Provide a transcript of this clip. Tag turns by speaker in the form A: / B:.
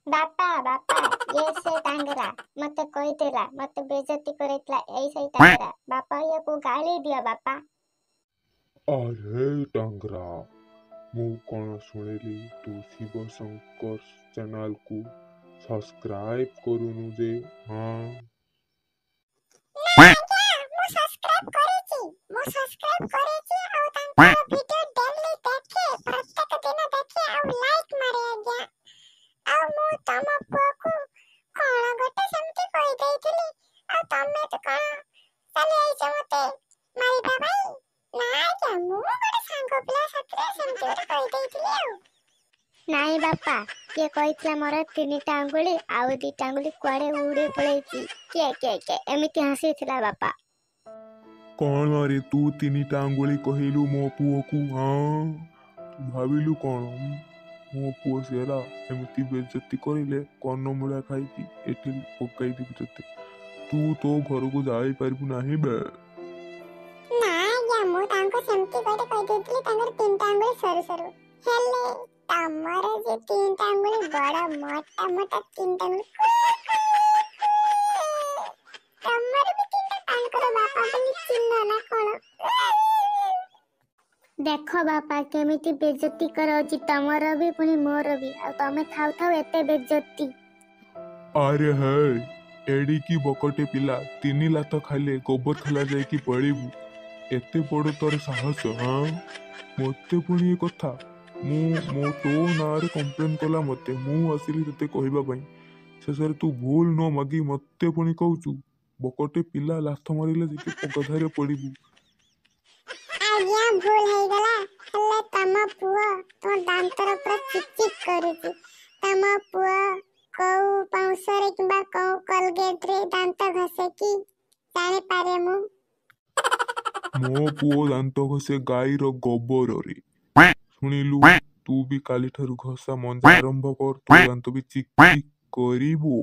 A: ବାପା ବାପା ये से टांगरा मते କହିଥିଲା ମତେ ବେଇଜ୍ଜତି କରିଥିଲା ଏଇ ସେଇ टांगरा ବାପା ୟାକୁ ଗାଳି ଦିଅ ବାପା।
B: अरे टांगरा मु कौन शुणिली तू शिव शंकर चैनल को सब्सक्राइब करूनु जे हाँ
A: ନା ଆଜ୍ଞା ମୁଁ ସବସ୍କ୍ରାଇବ କରିଛି ଆଉ ତାଙ୍କର ଭିଡିଓ ଡେଲି ଦେଖେ ପ୍ରତ୍ୟେକ ଦିନ ଦେଖେ ଆଉ ଲାଇକ୍ ମାରେ ଆଜ୍ଞା। ଆଉ ମୁଁ ତମ ପୁଅକୁ କଣ ଗୋଟେ ସେମିତି କହିଦେଇଥିଲି ଆଉ ତମେ ତ କଣ ଚାଲି ଆଇଛ ମତେ ମାରିବା ପାଇଁ। ନା ଆଜ୍ଞା ମୁଁ ଗୋଟେ ସାଙ୍ଗ ପିଲା ସାଥିରେ ସେମିତି ଗୋଟେ କହିଦେଇଥିଲି ଆଉ। ନାଇଁ ବାପା କିଏ କହିଥିଲା ମୋର 3ଟା ଆଙ୍ଗୁଳି ଆଉ 2ଟା ଆଙ୍ଗୁଳି କୁଆଡେ ଉଡି ପଳେଇଛି କିଏ ଏମିତି ହସିଥିଲା ବାପା।
B: कौन रे तू 3टा आंगुली कहलु मो पुओ को हाँ तू भाविलु कौन मो पुओ सेरा एमती बेइज्जती करिले कन्नमूला खाइकी एठी पकाई देबी तते तू तो घर को जाई पारबु नाही बे।
A: ନା ଆଜ୍ଞା ମୁଁ ତାଙ୍କୁ ସେମିତି ଗୋଟେ କହିଦେଇଥିଲି ତାଙ୍କର 3ଟା ଆଙ୍ଗୁଳି ସରୁ ସରୁ ହେଲେ ତମର ଯେ 3ଟା ଆଙ୍ଗୁଳି ବଡ ମୋଟା ମୋଟା 3ଟା ଆଙ୍ଗୁଳି ତମର ବି 3ଟା ତାଙ୍କର ବାପା ବୋଲି ଚିହ୍ନ ନା କଣ। ଦେଖ ବାପା କେମିତି ବେଇଜ୍ଜତି କରାଉଛି ତମର ବି ପୁଣି ମୋର ବି ଆଉ ତମେ ଥାଉ ଥାଉ ଏତେ ବେଇଜ୍ଜତି।
B: अरे है एडिकी बकटे पिला 3 लात खाइले गोबर थला जाइकी पड़िबु एते बड़ तोर साहस हाँ मते पुणी ए कथा मु मो तो नारे कंप्लेन कला मते मु आसिली तते कहबा पई शेषरे तू भूल न मागी मते पुणी कहूचु बकटे पिला लाथ मारिले जे पगधारे पड़िबु।
A: ଆଜ୍ଞା ଭୁଲ ହେଇଗଲା ହେଲେ ତମ ପୁଅ ତମ ଦାନ୍ତର ପୁରା ଚିକ୍ ଚିକ୍ କରୁଛି। ତମ ପୁଅ କୋଉ ପାଉଁଶରେ କିମ୍ବା କୋଉ କୋଲଗେଟରେ ଦାନ୍ତ ଘଷେ କି ଜାଣିପାରେ ମୁଁ।
B: मो पुओ दांत घसे गाईर गोबर रे शुणिलु तू भी काली ठारू घसा मंजा आरंभ कर तो दांत भी चिक चिक करिबो।